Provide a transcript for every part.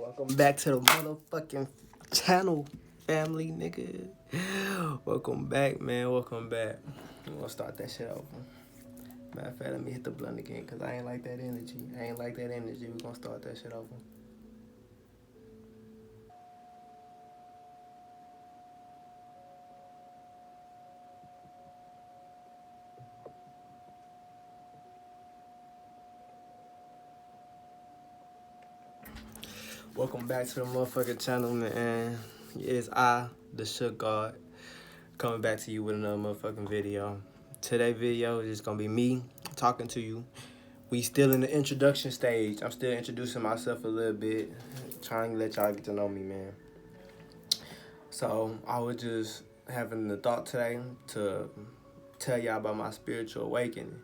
Welcome back to the motherfucking channel, family, nigga. Welcome back, man. Welcome back. I'm gonna start that shit over. Matter of fact, let me hit the blunt again, because I ain't like that energy. We're gonna start that shit over. Welcome back to the motherfucking channel, man. It's I, the Shook God, coming back to you with another motherfucking video. Today's video is just gonna be me talking to you. We still in the introduction stage. I'm still introducing myself a little bit, trying to let y'all get to know me, man. So I was just having the thought today to tell y'all about my spiritual awakening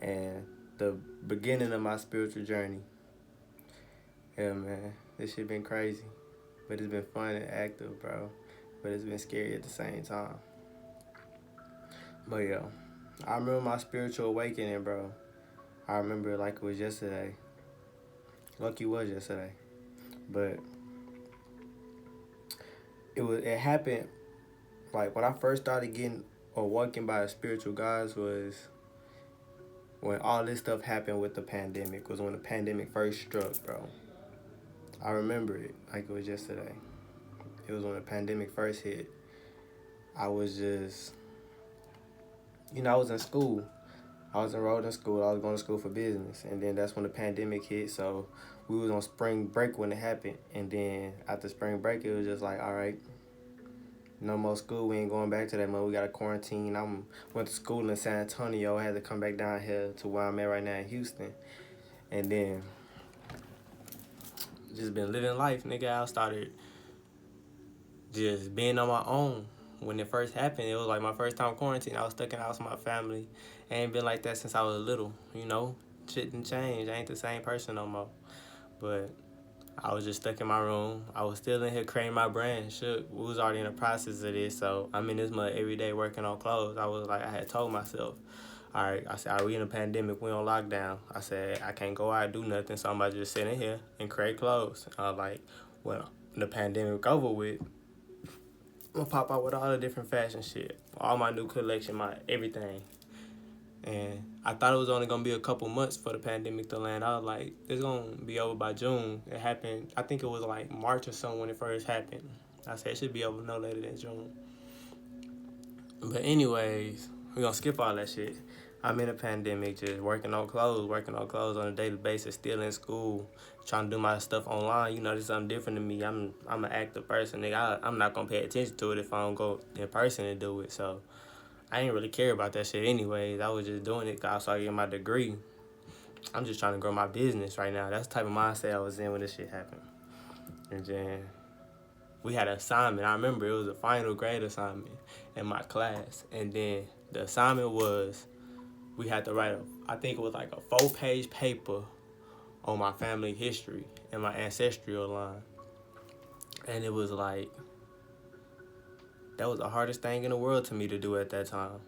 and the beginning of my spiritual journey. Yeah, man, this shit been crazy, but it's been fun and active, bro. But it's been scary at the same time. But yeah, I remember my spiritual awakening, bro. I remember it like it was yesterday. Lucky it was yesterday, but it happened like when I first started getting or walking by the spiritual guides was when all this stuff happened with the pandemic. Was when the pandemic first struck, bro. I remember it like it was yesterday. It was when the pandemic first hit. I was just, I was in school. I was enrolled in school. I was going to school for business. And then that's when the pandemic hit. So we was on spring break when it happened. And then after spring break, it was just like, all right, no more school. We ain't going back to that mode. We got a quarantine. Went to school in San Antonio. I had to come back down here to where I'm at right now in Houston. And then just been living life, nigga. I started just being on my own. When it first happened, it was like my first time quarantine. I was stuck in the house with my family. I ain't been like that since I was little, Shit didn't change. I ain't the same person no more. But I was just stuck in my room. I was still in here creating my brand. Shook. We was already in the process of this, so I'm in this mud every day working on clothes. I was like, I had told myself, all right, I said, all right, we in a pandemic, we on lockdown. I said, I can't go out and do nothing, so I'm about to just sit in here and create clothes. I was like, well, the pandemic over with, I'm gonna pop out with all the different fashion shit, all my new collection, my everything. And I thought it was only gonna be a couple months for the pandemic to land. I was like, it's gonna be over by June. It happened, I think it was like March or something when it first happened. I said it should be over no later than June. But anyways, we're gonna skip all that shit. I'm in a pandemic, just working on clothes on a daily basis, still in school, trying to do my stuff online. This is something different to me. I'm an active person, nigga. I'm not gonna pay attention to it if I don't go in person and do it. So I ain't really care about that shit anyways. I was just doing it because I was starting to get my degree. I'm just trying to grow my business right now. That's the type of mindset I was in when this shit happened. And then we had an assignment. I remember it was a final grade assignment in my class. And then the assignment was we had to write I think it was like a 4-page paper on my family history and my ancestral line. And it was like, that was the hardest thing in the world to me to do at that time.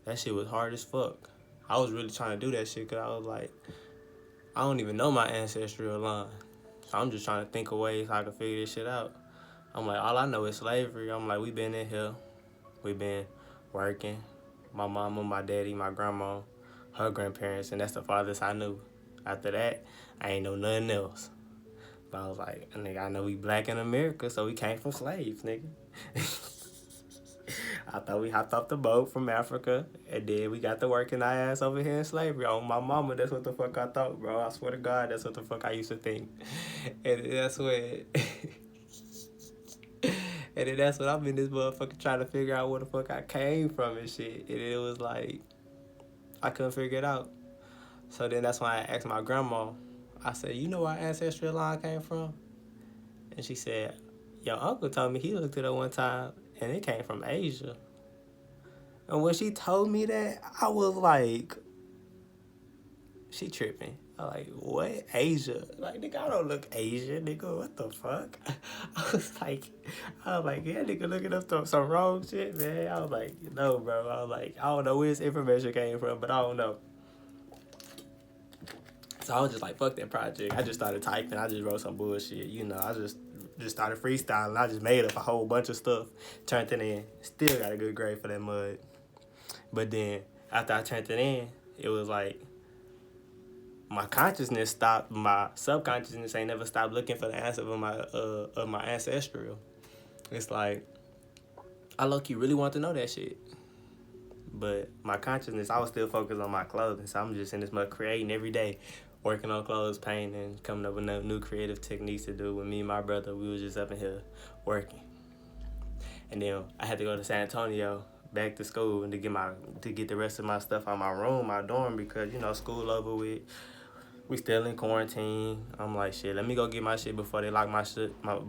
That shit was hard as fuck. I was really trying to do that shit because I was like, I don't even know my ancestral line. So I'm just trying to think of ways how I can figure this shit out. I'm like, all I know is slavery. I'm like, we been in here. We been working. My mama, my daddy, my grandma, her grandparents, and that's the farthest I knew. After that, I ain't know nothing else. But I was like, nigga, I know we black in America, so we came from slaves, nigga. I thought we hopped off the boat from Africa, and then we got to working our ass over here in slavery. On my mama, that's what the fuck I thought, bro. I swear to God, that's what the fuck I used to think. And that's when... And then that's when I'm in this motherfucker trying to figure out where the fuck I came from and shit. And it was like, I couldn't figure it out. So then that's when I asked my grandma, I said, you know where our ancestral line came from? And she said, your uncle told me he looked it up one time and it came from Asia. And when she told me that, I was like, she tripping. I'm like, what? Asia? Like, nigga, I don't look Asian, nigga. What the fuck? I was like, yeah, nigga, looking up some wrong shit, man. I was like, no, bro. I was like, I don't know where this information came from, but I don't know. So I was just like, fuck that project. I just started typing. I just wrote some bullshit. I just started freestyling. I just made up a whole bunch of stuff, turned it in. Still got a good grade for that mud. But then after I turned it in, it was like my consciousness stopped. My subconsciousness ain't never stopped looking for the answer of my ancestral. It's like I low-key really want to know that shit. But my consciousness, I was still focused on my clothing. So I'm just in this mud creating every day, working on clothes, painting, coming up with new creative techniques to do. With me and my brother, we was just up in here working. And then I had to go to San Antonio back to school and to get the rest of my stuff out of my room, my dorm, because school over with. We still in quarantine. I'm like, shit, let me go get my shit before they lock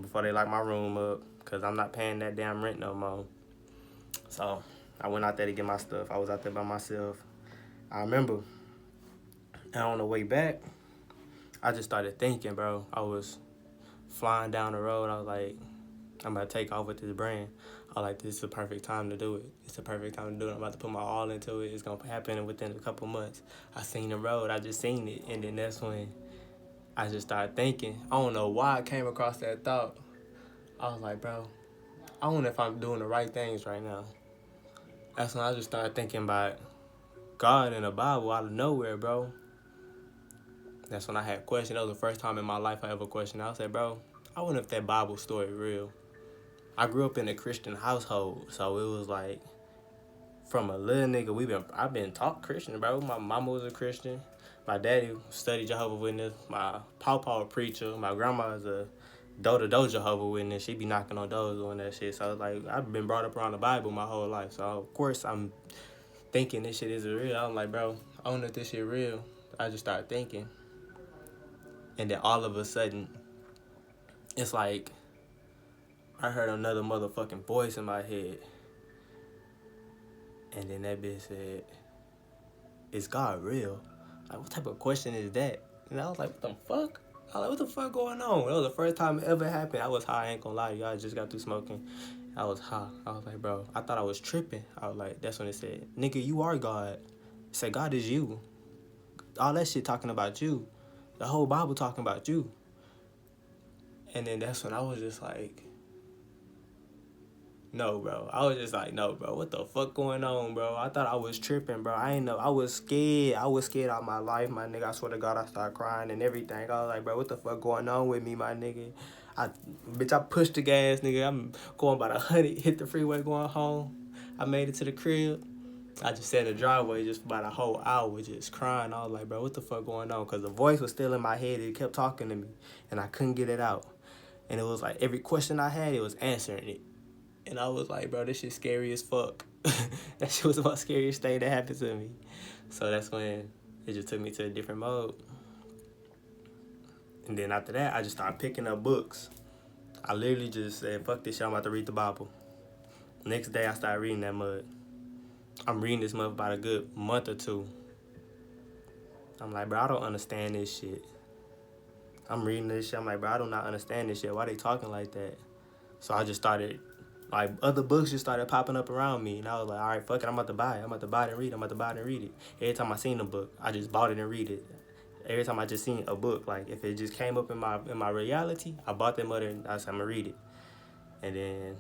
before they lock my room up, cause I'm not paying that damn rent no more. So I went out there to get my stuff. I was out there by myself. I remember, and on the way back, I just started thinking, bro. I was flying down the road. I was like, I'm about to take off with this brand. I was like, this is the perfect time to do it. It's the perfect time to do it. I'm about to put my all into it. It's gonna happen within a couple months. I seen the road. I just seen it, and then that's when I just started thinking. I don't know why I came across that thought. I was like, bro, I wonder if I'm doing the right things right now. That's when I just started thinking about God and the Bible out of nowhere, bro. That's when I had questions. That was the first time in my life I ever questioned. I said, bro, I wonder if that Bible story real. I grew up in a Christian household, so it was like, from a little nigga, I've been taught Christian, bro. My mama was a Christian. My daddy studied Jehovah's Witness. My pawpaw a preacher. My grandma is a do Jehovah's Witness. She be knocking on doors doing that shit. So like, I've been brought up around the Bible my whole life. So of course I'm thinking this shit is real. I'm like, bro, I don't know if this shit real. I just started thinking, and then all of a sudden, it's like I heard another motherfucking voice in my head. And then that bitch said, is God real? Like, what type of question is that? And I was like, what the fuck? I was like, what the fuck going on? That was the first time it ever happened. I was high, I ain't gonna lie to you. I just got through smoking. I was high. I was like, bro, I thought I was tripping. I was like, that's when it said, nigga, you are God. It said, God is you. All that shit talking about you. The whole Bible talking about you. And then that's when I was just like, no, bro. I was just like, no, bro. What the fuck going on, bro? I thought I was tripping, bro. I ain't know. I was scared. I was scared out of my life, my nigga. I swear to God, I started crying and everything. I was like, bro, what the fuck going on with me, my nigga? I pushed the gas, nigga. I'm going about 100, hit the freeway going home. I made it to the crib. I just sat in the driveway just about a whole hour just crying. I was like, bro, what the fuck going on? Because the voice was still in my head. It kept talking to me, and I couldn't get it out. And it was like every question I had, it was answering it. And I was like, bro, this shit scary as fuck. That shit was the most scariest thing that happened to me. So that's when it just took me to a different mode. And then after that, I just started picking up books. I literally just said, fuck this shit, I'm about to read the Bible. Next day, I started reading that mud. I'm reading this mud about a good month or two. I'm like, bro, I don't understand this shit. I'm reading this shit. I'm like, bro, I do not understand this shit. Why they talking like that? So I just started, like, other books just started popping up around me. And I was like, all right, fuck it, I'm about to buy it. I'm about to buy it and read it. I'm about to buy it and read it. Every time I seen a book, I just bought it and read it. Every time I just seen a book, like, if it just came up in my reality, I bought that mother and I said, I'm going to read it. And then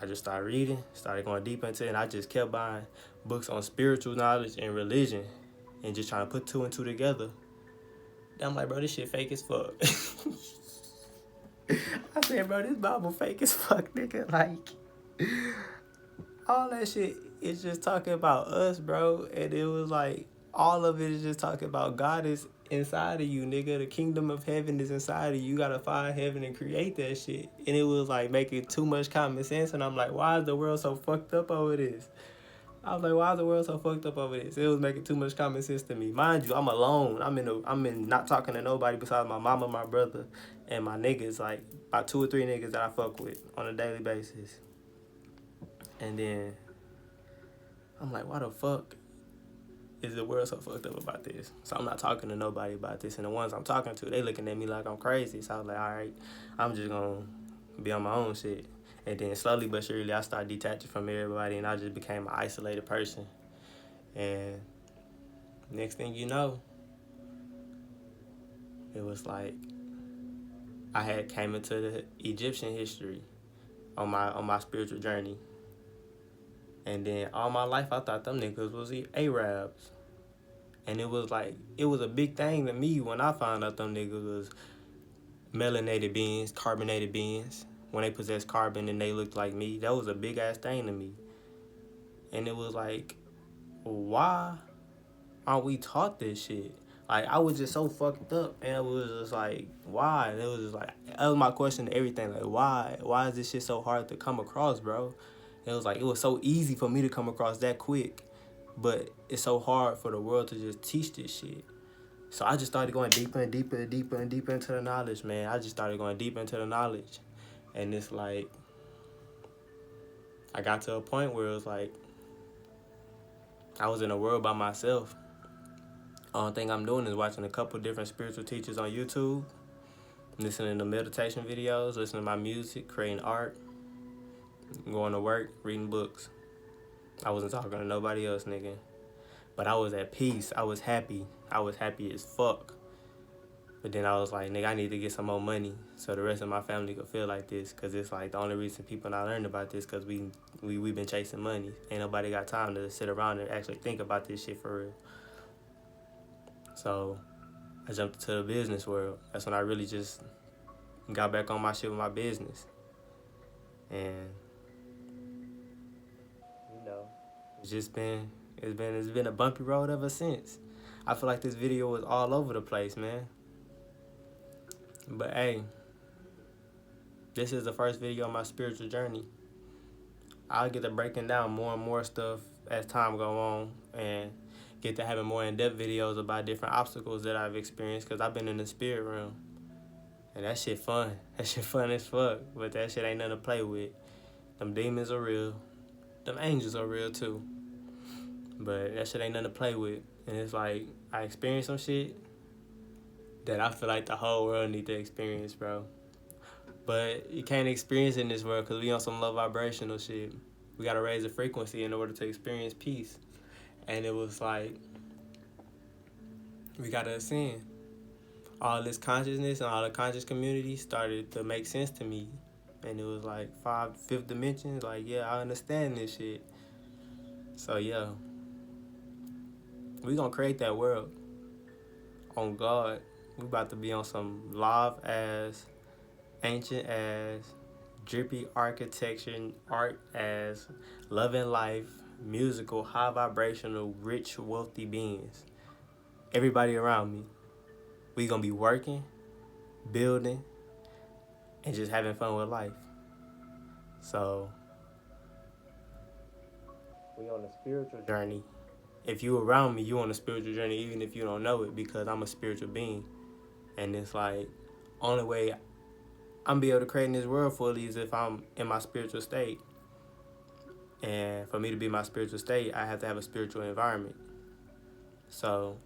I just started reading, started going deep into it, and I just kept buying books on spiritual knowledge and religion and just trying to put two and two together. Then I'm like, bro, this shit fake as fuck. I said, bro, this Bible fake as fuck, nigga. Like, all that shit is just talking about us, bro. And it was like, all of it is just talking about God is inside of you, nigga. The kingdom of heaven is inside of you. You gotta find heaven and create that shit. And it was like making too much common sense. And I'm like, why is the world so fucked up over this? I was like, why is the world so fucked up over this? It was making too much common sense to me. Mind you, I'm alone. I'm in not talking to nobody besides my mama, my brother, and my niggas, like about 2 or 3 niggas that I fuck with on a daily basis. And then I'm like, why the fuck is the world so fucked up about this? So I'm not talking to nobody about this. And the ones I'm talking to, they looking at me like I'm crazy. So I was like, all right, I'm just gonna be on my own shit. And then slowly but surely, I started detaching from everybody, and I just became an isolated person. And next thing you know, it was like I had came into the Egyptian history on my spiritual journey. And then all my life I thought them niggas was Arabs. And it was like, it was a big thing to me when I found out them niggas was melanated beings, carbonated beings. When they possessed carbon and they looked like me, that was a big ass thing to me. And it was like, why aren't we taught this shit? Like, I was just so fucked up, and it was just like, why? And it was just like, that was my question to everything. Like, why? Why is this shit so hard to come across, bro? And it was like, it was so easy for me to come across that quick, but it's so hard for the world to just teach this shit. So I just started going deeper and deeper and deeper and deeper into the knowledge, man. I just started going deeper into the knowledge. And it's like, I got to a point where it was like, I was in a world by myself. Only thing I'm doing is watching a couple different spiritual teachers on YouTube, listening to meditation videos, listening to my music, creating art, going to work, reading books. I wasn't talking to nobody else, nigga. But I was at peace. I was happy. I was happy as fuck. But then I was like, nigga, I need to get some more money so the rest of my family could feel like this. Because it's like the only reason people not learning about this because we've been chasing money. Ain't nobody got time to sit around and actually think about this shit for real. So I jumped into the business world. That's when I really just got back on my shit with my business. And, you know, it's been a bumpy road ever since. I feel like this video was all over the place, man. But hey, this is the first video on my spiritual journey. I'll get to breaking down more and more stuff as time go on and get to having more in-depth videos about different obstacles that I've experienced because I've been in the spirit realm. And that shit fun. That shit fun as fuck. But that shit ain't nothing to play with. Them demons are real. Them angels are real too. But that shit ain't nothing to play with. And it's like, I experienced some shit that I feel like the whole world need to experience, bro. But you can't experience it in this world because we on some low vibrational shit. We gotta raise the frequency in order to experience peace. And it was like, we gotta ascend. All this consciousness and all the conscious community started to make sense to me. And it was like fifth dimension. Like, yeah, I understand this shit. So, yeah. We gonna create that world. On God. We about to be on some live ass, ancient ass, drippy architecture, art ass, loving life, musical, high vibrational, rich, wealthy beings. Everybody around me. We gonna be working, building, and just having fun with life. So, we on a spiritual journey. If you around me, you on a spiritual journey, even if you don't know it, because I'm a spiritual being. And it's like, only way I'm be able to create in this world fully is if I'm in my spiritual state. And for me to be my spiritual state, I have to have a spiritual environment. So,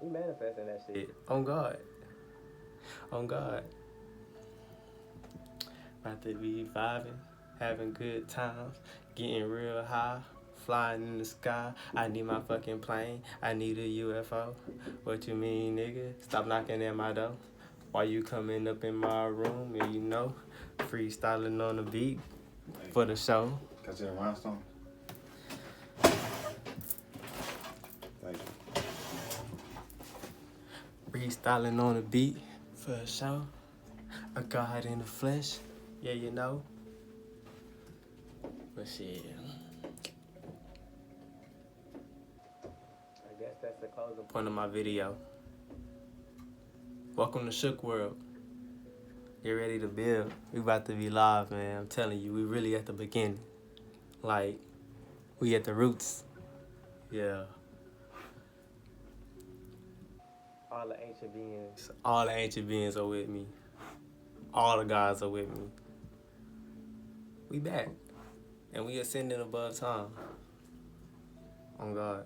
we manifesting that shit. On God. On God. About to be vibing, having good times, getting real high, flying in the sky. I need my fucking plane. I need a UFO. What you mean, nigga? Stop knocking at my door. Why you coming up in my room and you know, freestyling on the beat for the show. Catch it in rhinestone. Thank you. Freestyling on the beat for the show. A God in the flesh. Yeah, you know. But shit. I guess that's the closing point of my video. Welcome to Shook World. Get ready to build. We about to be live, man. I'm telling you, we really at the beginning. Like, we at the roots. Yeah. All the ancient beings are with me. All the gods are with me. We back. And we ascending above time. On God.